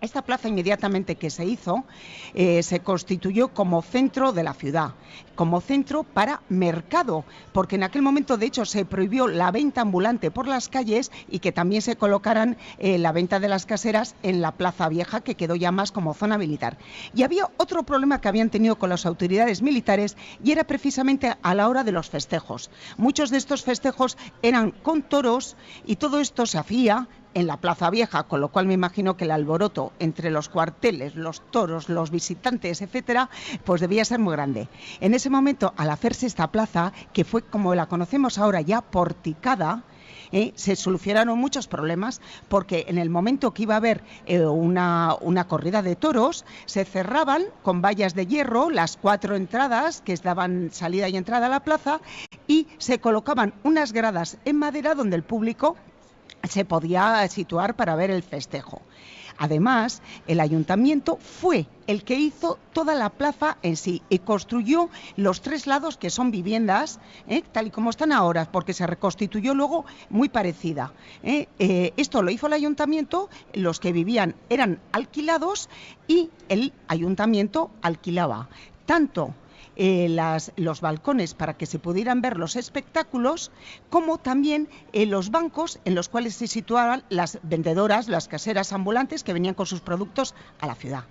Esta plaza inmediatamente que se hizo, se constituyó como centro de la ciudad, como centro para mercado, porque en aquel momento de hecho se prohibió la venta ambulante por las calles y que también se colocaran la venta de las caseras en la Plaza Vieja, que quedó ya más como zona militar. Y había otro problema que habían tenido con las autoridades militares y era precisamente a la hora de los festejos. Muchos de estos festejos eran con toros y todo esto se hacía en la Plaza Vieja, con lo cual me imagino que el alboroto entre los cuarteles, los toros, los visitantes, etcétera, pues debía ser muy grande. En ese momento, al hacerse esta plaza, que fue como la conocemos ahora ya porticada, se solucionaron muchos problemas, porque en el momento que iba a haber una corrida de toros, se cerraban con vallas de hierro las 4 entradas que daban salida y entrada a la plaza y se colocaban unas gradas en madera donde el público se podía situar para ver el festejo. Además, el ayuntamiento fue el que hizo toda la plaza en sí y construyó los 3 lados que son viviendas, tal y como están ahora, porque se reconstituyó luego muy parecida. Esto lo hizo el ayuntamiento, los que vivían eran alquilados y el ayuntamiento alquilaba tanto los balcones para que se pudieran ver los espectáculos, como también los bancos en los cuales se situaban las vendedoras, las caseras ambulantes que venían con sus productos a la ciudad.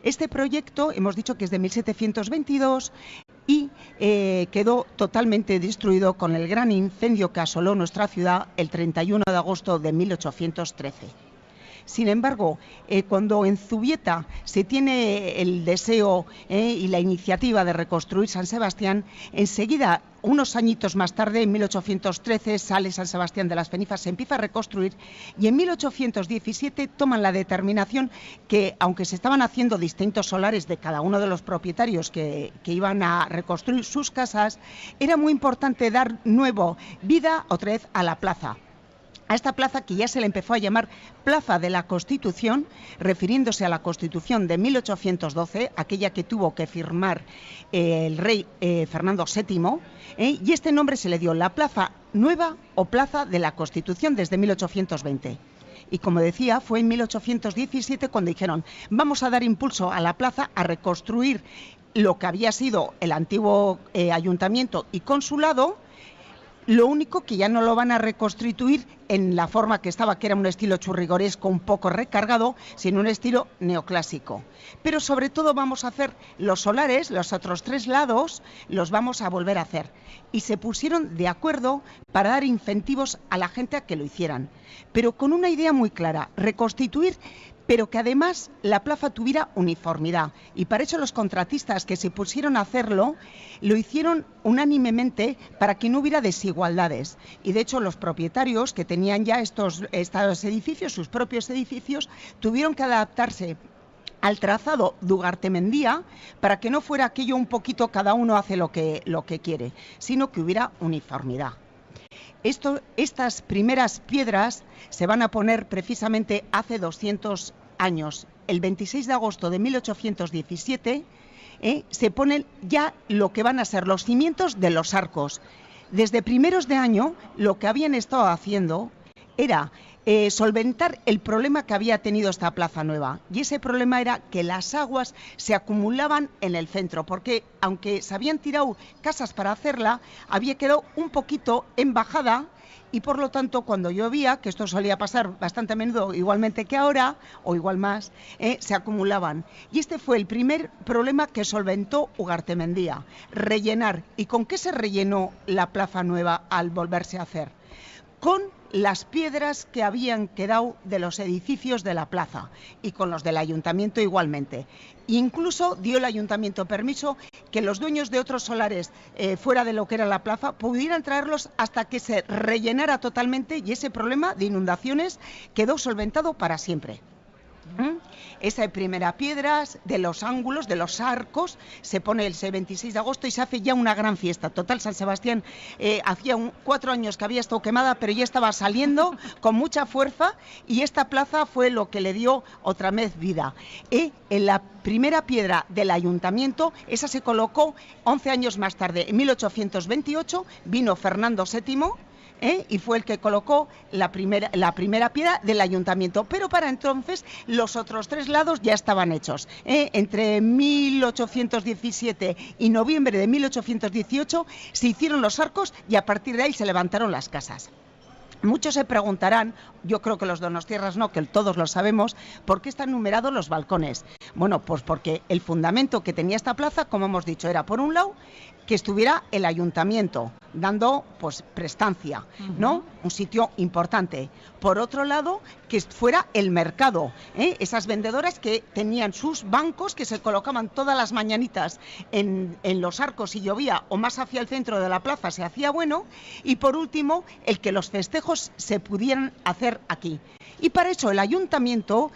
Este proyecto hemos dicho que es de 1722 y quedó totalmente destruido con el gran incendio que asoló nuestra ciudad el 31 de agosto de 1813. Sin embargo, cuando en Zubieta se tiene el deseo y la iniciativa de reconstruir San Sebastián, enseguida, unos añitos más tarde, en 1813, sale San Sebastián de las Fenifas, se empieza a reconstruir y en 1817 toman la determinación que, aunque se estaban haciendo distintos solares de cada uno de los propietarios que iban a reconstruir sus casas, era muy importante dar nuevo vida otra vez a la plaza. A esta plaza, que ya se le empezó a llamar Plaza de la Constitución, refiriéndose a la Constitución de 1812, aquella que tuvo que firmar el rey Fernando VII, y este nombre se le dio la Plaza Nueva o Plaza de la Constitución desde 1820. Y como decía, fue en 1817 cuando dijeron, vamos a dar impulso a la plaza, a reconstruir lo que había sido el antiguo ayuntamiento y consulado. Lo único que ya no lo van a reconstituir en la forma que estaba, que era un estilo churrigoresco un poco recargado, sino un estilo neoclásico. Pero sobre todo vamos a hacer los solares, los otros 3 lados, los vamos a volver a hacer. Y se pusieron de acuerdo para dar incentivos a la gente a que lo hicieran. Pero con una idea muy clara, reconstituir, pero que además la plaza tuviera uniformidad. Y para eso los contratistas que se pusieron a hacerlo, lo hicieron unánimemente para que no hubiera desigualdades. Y de hecho los propietarios que tenían ya estos edificios, sus propios edificios, tuvieron que adaptarse al trazado de Ugartemendía para que no fuera aquello un poquito cada uno hace lo que quiere, sino que hubiera uniformidad. Estas primeras piedras se van a poner precisamente hace 200 años. El 26 de agosto de 1817 se ponen ya lo que van a ser los cimientos de los arcos. Desde primeros de año lo que habían estado haciendo era solventar el problema que había tenido esta plaza nueva. Y ese problema era que las aguas se acumulaban en el centro, porque aunque se habían tirado casas para hacerla, había quedado un poquito en bajada y por lo tanto cuando llovía, que esto solía pasar bastante a menudo, igualmente que ahora, o igual más, se acumulaban. Y este fue el primer problema que solventó Ugartemendía, rellenar. ¿Y con qué se rellenó la plaza nueva al volverse a hacer? Con las piedras que habían quedado de los edificios de la plaza y con los del ayuntamiento igualmente. Incluso dio el ayuntamiento permiso que los dueños de otros solares fuera de lo que era la plaza pudieran traerlos hasta que se rellenara totalmente y ese problema de inundaciones quedó solventado para siempre. Esa primera piedra de los ángulos, de los arcos, se pone el 26 de agosto y se hace ya una gran fiesta. Total, San Sebastián hacía 4 años que había estado quemada, pero ya estaba saliendo con mucha fuerza y esta plaza fue lo que le dio otra vez vida. En la primera piedra del ayuntamiento, esa se colocó 11 años más tarde, en 1828, vino Fernando VII, y fue el que colocó la primera piedra del ayuntamiento, pero para entonces los otros 3 lados ya estaban hechos. Entre 1817 y noviembre de 1818 se hicieron los arcos y a partir de ahí se levantaron las casas. Muchos se preguntarán, yo creo que los donostiarras no, que todos lo sabemos, ¿por qué están numerados los balcones? Bueno, pues porque el fundamento que tenía esta plaza, como hemos dicho, era por un lado que estuviera el ayuntamiento dando pues prestancia, ¿no? Un sitio importante. Por otro lado, que fuera el mercado, esas vendedoras que tenían sus bancos que se colocaban todas las mañanitas en los arcos si llovía o más hacia el centro de la plaza se hacía bueno. Y por último, el que los festejos se pudieran hacer aquí. Y para eso el ayuntamiento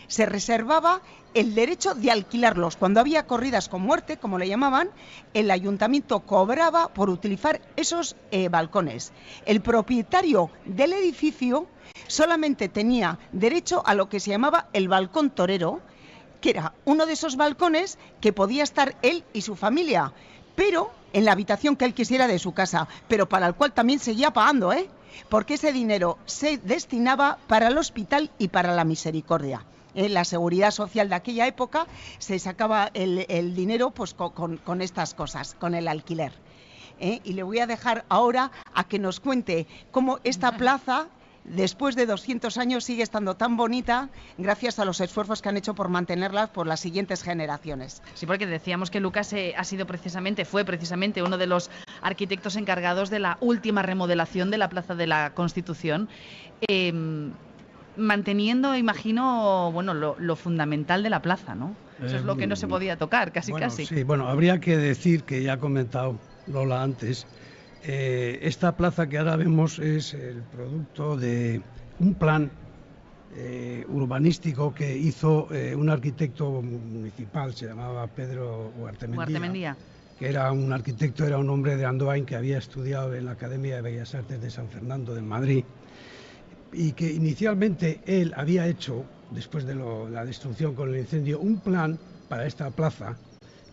se reservaba el derecho de alquilarlos. Cuando había corridas con muerte, como le llamaban, el ayuntamiento cobraba por utilizar esos balcones. El propietario del edificio solamente tenía derecho a lo que se llamaba el balcón torero, que era uno de esos balcones que podía estar él y su familia, pero en la habitación que él quisiera de su casa, pero para el cual también seguía pagando, porque ese dinero se destinaba para el hospital y para la misericordia. La seguridad social de aquella época se sacaba el dinero pues con estas cosas, con el alquiler. Y le voy a dejar ahora a que nos cuente cómo esta plaza, después de 200 años, sigue estando tan bonita gracias a los esfuerzos que han hecho por mantenerla por las siguientes generaciones. Sí, porque decíamos que Lucas fue precisamente uno de los arquitectos encargados de la última remodelación de la Plaza de la Constitución. Manteniendo, imagino, bueno, lo fundamental de la plaza, ¿no? Eso es lo que no se podía tocar, casi. Sí, bueno, habría que decir que ya ha comentado Lola antes, esta plaza que ahora vemos es el producto de un plan urbanístico que hizo un arquitecto municipal, se llamaba Pedro Huartemendía, que era un arquitecto, era un hombre de Andoain que había estudiado en la Academia de Bellas Artes de San Fernando de Madrid, y que inicialmente él había hecho, después de la destrucción con el incendio, un plan para esta plaza,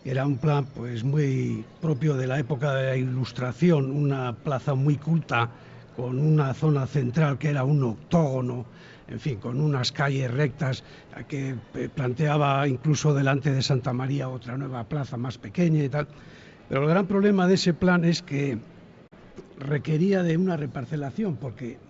que era un plan pues muy propio de la época de la Ilustración, una plaza muy culta, con una zona central que era un octógono, en fin, con unas calles rectas, que planteaba incluso delante de Santa María otra nueva plaza más pequeña y tal. Pero el gran problema de ese plan es que requería de una reparcelación, porque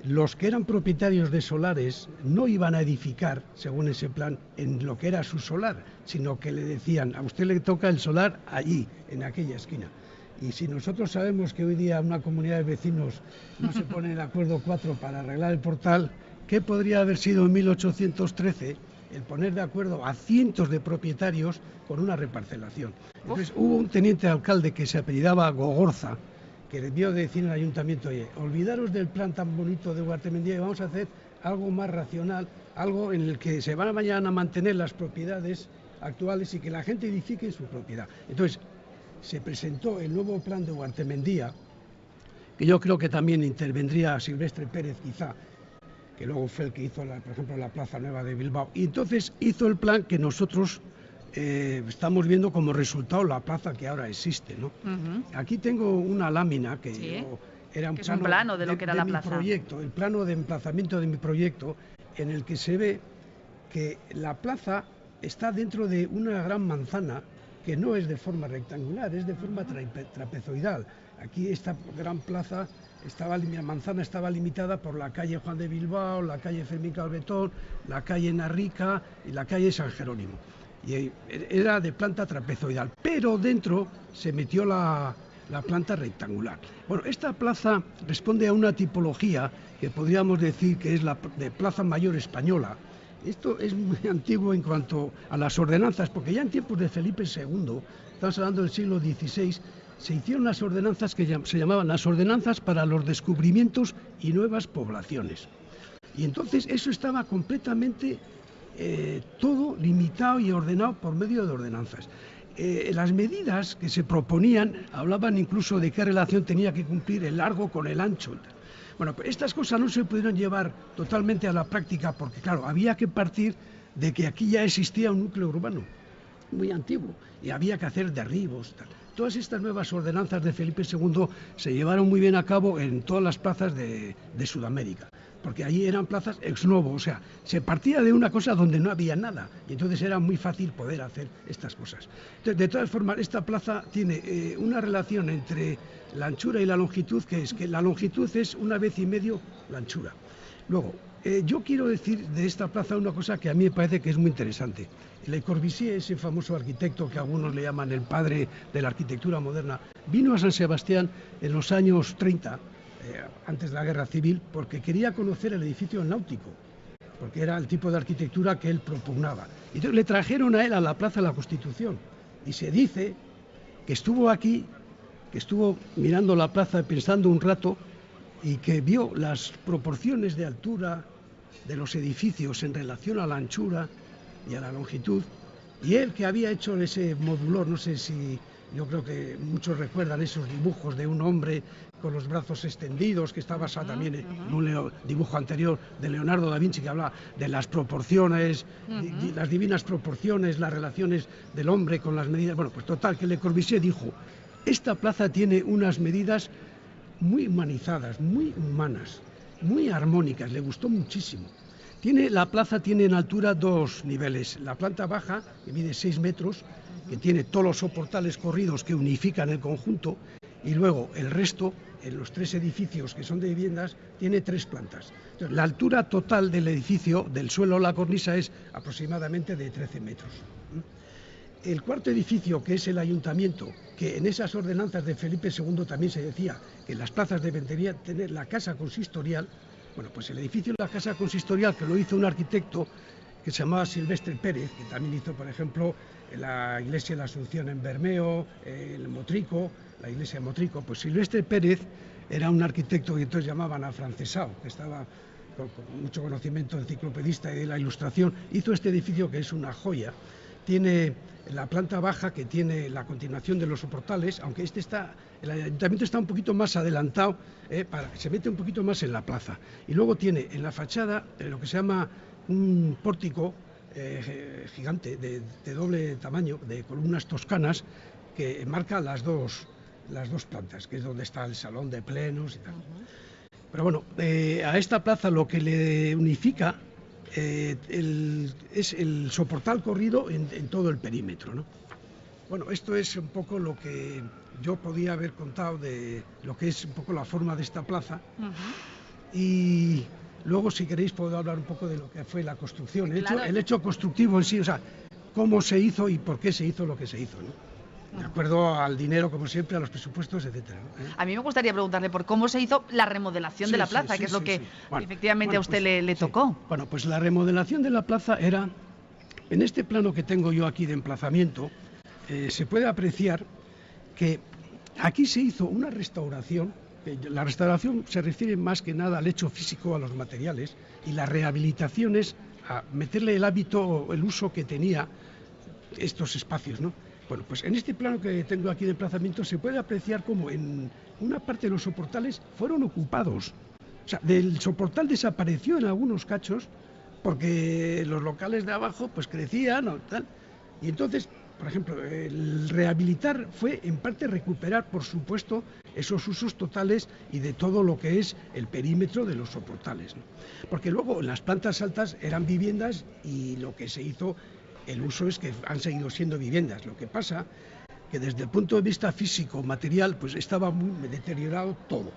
los que eran propietarios de solares no iban a edificar, según ese plan, en lo que era su solar, sino que le decían, a usted le toca el solar allí, en aquella esquina. Y si nosotros sabemos que hoy día una comunidad de vecinos no se pone de acuerdo 4 para arreglar el portal, ¿qué podría haber sido en 1813 el poner de acuerdo a cientos de propietarios con una reparcelación? Entonces hubo un teniente alcalde que se apellidaba Gogorza, que debió decir al ayuntamiento, oye, olvidaros del plan tan bonito de Huartemendía y vamos a hacer algo más racional, algo en el que se van a mantener las propiedades actuales y que la gente edifique en su propiedad. Entonces, se presentó el nuevo plan de Huartemendía, que yo creo que también intervendría Silvestre Pérez quizá, que luego fue el que hizo, por ejemplo, la Plaza Nueva de Bilbao, y entonces hizo el plan que nosotros estamos viendo como resultado la plaza que ahora existe, ¿no? Aquí tengo una lámina que era un plano de lo que era la plaza. Proyecto, el plano de emplazamiento de mi proyecto, en el que se ve que la plaza está dentro de una gran manzana que no es de forma rectangular, es de forma trapezoidal. Aquí esta gran plaza, la manzana estaba limitada por la calle Juan de Bilbao, la calle Fermín Calvetón, la calle Narrica y la calle San Jerónimo. Y era de planta trapezoidal, pero dentro se metió la planta rectangular. Bueno, esta plaza responde a una tipología que podríamos decir que es la de Plaza Mayor Española. Esto es muy antiguo en cuanto a las ordenanzas, porque ya en tiempos de Felipe II, estamos hablando del siglo XVI, se hicieron las ordenanzas que se llamaban las ordenanzas para los descubrimientos y nuevas poblaciones. Y entonces eso estaba completamente todo limitado y ordenado por medio de ordenanzas. Las medidas que se proponían hablaban incluso de qué relación tenía que cumplir el largo con el ancho. Bueno, pues estas cosas no se pudieron llevar totalmente a la práctica porque, claro, había que partir de que aquí ya existía un núcleo urbano muy antiguo y había que hacer derribos. todas estas nuevas ordenanzas de Felipe II se llevaron muy bien a cabo en todas las plazas de Sudamérica, porque allí eran plazas ex novo, o sea, se partía de una cosa donde no había nada, y entonces era muy fácil poder hacer estas cosas. Entonces, de todas formas, esta plaza tiene una relación entre la anchura y la longitud, que es que la longitud es 1,5 veces la anchura. Luego, yo quiero decir de esta plaza una cosa que a mí me parece que es muy interesante. Le Corbusier, ese famoso arquitecto que algunos le llaman el padre de la arquitectura moderna, vino a San Sebastián en los años 30, antes de la Guerra Civil, porque quería conocer el edificio náutico, porque era el tipo de arquitectura que él propugnaba. Y entonces le trajeron a él a la Plaza de la Constitución, y se dice que estuvo aquí, que estuvo mirando la plaza pensando un rato, y que vio las proporciones de altura de los edificios en relación a la anchura y a la longitud, y él, que había hecho ese modulor, no sé si, yo creo que muchos recuerdan esos dibujos de un hombre con los brazos extendidos, que está basado también en un dibujo anterior de Leonardo da Vinci, que habla de las proporciones, las divinas proporciones, las relaciones del hombre con las medidas. Bueno, pues total, que Le Corbusier dijo, esta plaza tiene unas medidas muy humanizadas, muy humanas, muy armónicas, le gustó muchísimo. La plaza tiene en altura 2 niveles, la planta baja, que mide 6 metros, que tiene todos los soportales corridos que unifican el conjunto, y luego el resto, en los 3 edificios que son de viviendas, tiene 3 plantas. Entonces, la altura total del edificio, del suelo a la cornisa, es aproximadamente de 13 metros. El cuarto edificio, que es el ayuntamiento, que en esas ordenanzas de Felipe II también se decía que las plazas deberían tener la casa consistorial, bueno, pues el edificio de la casa consistorial, que lo hizo un arquitecto que se llamaba Silvestre Pérez, que también hizo, por ejemplo, la iglesia de la Asunción en Bermeo, el Motrico, la iglesia de Motrico. Pues Silvestre Pérez era un arquitecto que entonces llamaban afrancesado, que estaba con mucho conocimiento enciclopedista y de la ilustración, hizo este edificio que es una joya. Tiene la planta baja, que tiene la continuación de los soportales, aunque el ayuntamiento está un poquito más adelantado, se mete un poquito más en la plaza. Y luego tiene en la fachada lo que se llama un pórtico gigante de doble tamaño, de columnas toscanas, que marca las dos plantas, que es donde está el salón de plenos y tal. Pero bueno, a esta plaza lo que le unifica es el soportal corrido en todo el perímetro, ¿no? Bueno, esto es un poco lo que yo podía haber contado de lo que es un poco la forma de esta plaza. Y luego, si queréis, puedo hablar un poco de lo que fue la construcción, el hecho constructivo en sí, o sea, cómo se hizo y por qué se hizo lo que se hizo, ¿no? De acuerdo al dinero, como siempre, a los presupuestos, etcétera, ¿no? A mí me gustaría preguntarle por cómo se hizo la remodelación de la plaza, que es lo que efectivamente a usted le tocó. Bueno, pues la remodelación de la plaza era, en este plano que tengo yo aquí de emplazamiento, se puede apreciar que aquí se hizo una restauración. La restauración se refiere más que nada al hecho físico, a los materiales, y la rehabilitación es a meterle el hábito o el uso que tenía estos espacios, ¿no? Bueno, pues en este plano que tengo aquí de emplazamiento se puede apreciar cómo en una parte de los soportales fueron ocupados. O sea, del soportal desapareció en algunos cachos porque los locales de abajo pues crecían o tal. Y entonces, por ejemplo, el rehabilitar fue en parte recuperar, por supuesto, esos usos totales y de todo lo que es el perímetro de los soportales, ¿no? Porque luego en las plantas altas eran viviendas y lo que se hizo, el uso es que han seguido siendo viviendas. Lo que pasa que desde el punto de vista físico, material, pues estaba muy deteriorado todo.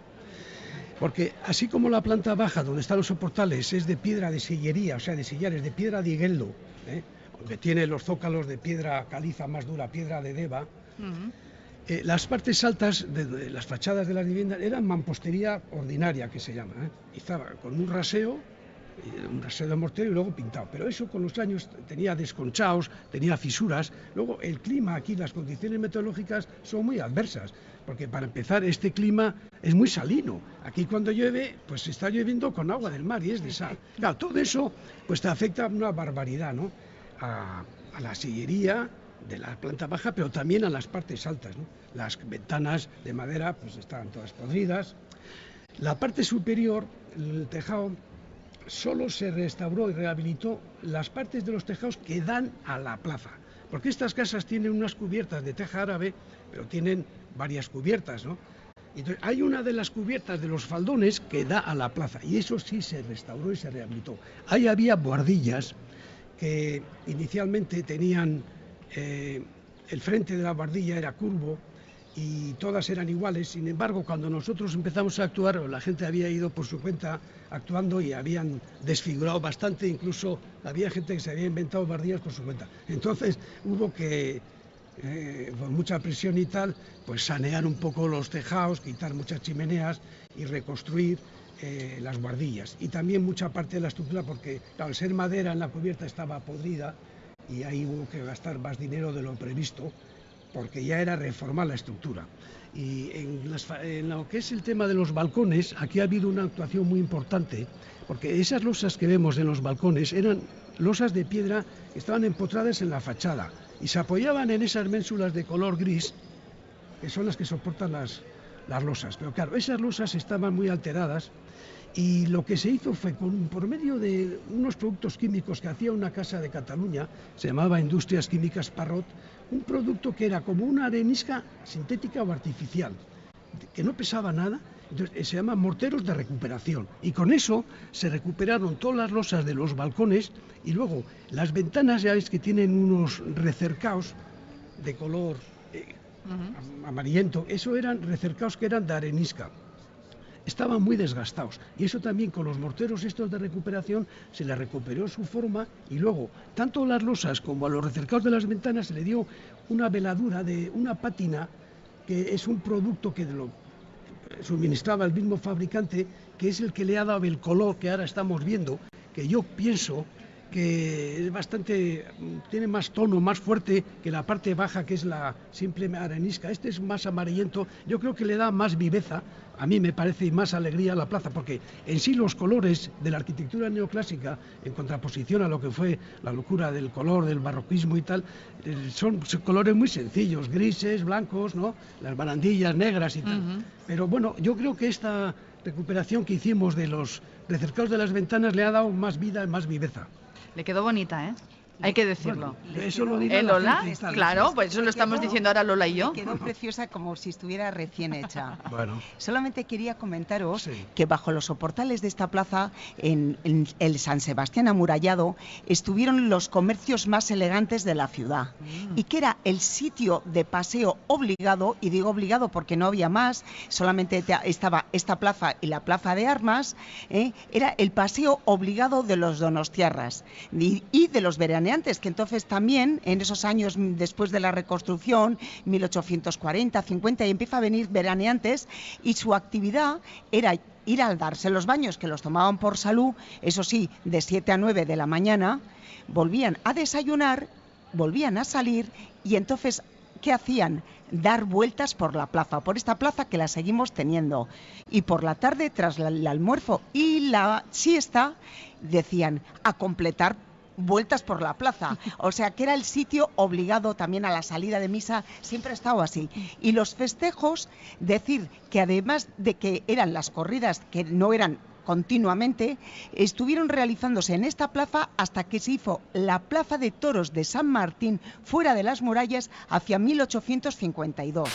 Porque así como la planta baja, donde están los soportales, es de piedra de sillería, o sea, de sillares, de piedra de Igueldo, aunque tiene los zócalos de piedra caliza más dura, piedra de Deva, las partes altas de las fachadas de las viviendas eran mampostería ordinaria, que se llama, y estaba con un raseo de mortero y luego pintado, pero eso con los años tenía desconchados, tenía fisuras. Luego el clima aquí, las condiciones meteorológicas son muy adversas, porque para empezar este clima es muy salino. Aquí cuando llueve, pues está lloviendo con agua del mar y es de sal. Claro, todo eso pues te afecta una barbaridad, ¿no? A la sillería de la planta baja, pero también a las partes altas, ¿no? Las ventanas de madera pues estaban todas podridas. La parte superior, el tejado, solo se restauró y rehabilitó las partes de los tejados que dan a la plaza, porque estas casas tienen unas cubiertas de teja árabe, pero tienen varias cubiertas, ¿no? Entonces, hay una de las cubiertas de los faldones que da a la plaza, y eso sí se restauró y se rehabilitó. Ahí había buhardillas que inicialmente tenían, el frente de la buhardilla era curvo y todas eran iguales. Sin embargo, cuando nosotros empezamos a actuar, la gente había ido por su cuenta actuando y habían desfigurado bastante, incluso había gente que se había inventado buhardillas por su cuenta. Entonces hubo que, por mucha presión y tal, pues sanear un poco los tejados, quitar muchas chimeneas y reconstruir las buhardillas. Y también mucha parte de la estructura, porque claro, al ser madera en la cubierta estaba podrida y ahí hubo que gastar más dinero de lo previsto, porque ya era reformar la estructura. Y en lo que es el tema de los balcones, aquí ha habido una actuación muy importante, porque esas losas que vemos en los balcones eran losas de piedra que estaban empotradas en la fachada y se apoyaban en esas ménsulas de color gris, que son las que soportan las losas. Pero claro, esas losas estaban muy alteradas y lo que se hizo fue, por medio de unos productos químicos que hacía una casa de Cataluña, se llamaba Industrias Químicas Parrot, un producto que era como una arenisca sintética o artificial, que no pesaba nada. Entonces, se llama morteros de recuperación, y con eso se recuperaron todas las losas de los balcones, y luego las ventanas, ya veis que tienen unos recercaos de color amarillento. Eso eran recercaos que eran de arenisca, estaban muy desgastados, y eso también con los morteros estos de recuperación se le recuperó su forma, y luego tanto a las losas como a los recercaos de las ventanas se le dio una veladura de una pátina, que es un producto que lo suministraba el mismo fabricante, que es el que le ha dado el color que ahora estamos viendo, que yo pienso que es bastante, tiene más tono, más fuerte que la parte baja, que es la simple arenisca. Este es más amarillento, yo creo que le da más viveza, a mí me parece, y más alegría a la plaza, porque en sí los colores de la arquitectura neoclásica, en contraposición a lo que fue la locura del color, del barroquismo y tal, son colores muy sencillos, grises, blancos, ¿no? Las barandillas negras y tal. Pero bueno, yo creo que esta recuperación que hicimos de los recercados de las ventanas le ha dado más vida, más viveza. Le quedó bonita, ¿eh? Hay que decirlo. Bueno, eso lo dirá Lola, gente, claro, pues eso lo estamos diciendo ahora Lola y yo. Quedó preciosa, como si estuviera recién hecha. Bueno. Solamente quería comentaros que bajo los soportales de esta plaza, en el San Sebastián amurallado, estuvieron los comercios más elegantes de la ciudad, y que era el sitio de paseo obligado, y digo obligado porque no había más, solamente estaba esta plaza y la plaza de armas, era el paseo obligado de los donostiarras y de los veraneantes, que entonces también, en esos años después de la reconstrucción, 1840, 50, y empieza a venir veraneantes, y su actividad era ir a darse los baños, que los tomaban por salud, eso sí, de 7 a 9 de la mañana, volvían a desayunar, volvían a salir, y entonces, ¿qué hacían? Dar vueltas por la plaza, por esta plaza que la seguimos teniendo. Y por la tarde, tras el almuerzo y la siesta, decían a completar vueltas por la plaza, o sea que era el sitio obligado también a la salida de misa, siempre ha estado así. Y los festejos, decir que además de que eran las corridas, que no eran continuamente, estuvieron realizándose en esta plaza hasta que se hizo la Plaza de Toros de San Martín fuera de las murallas hacia 1852.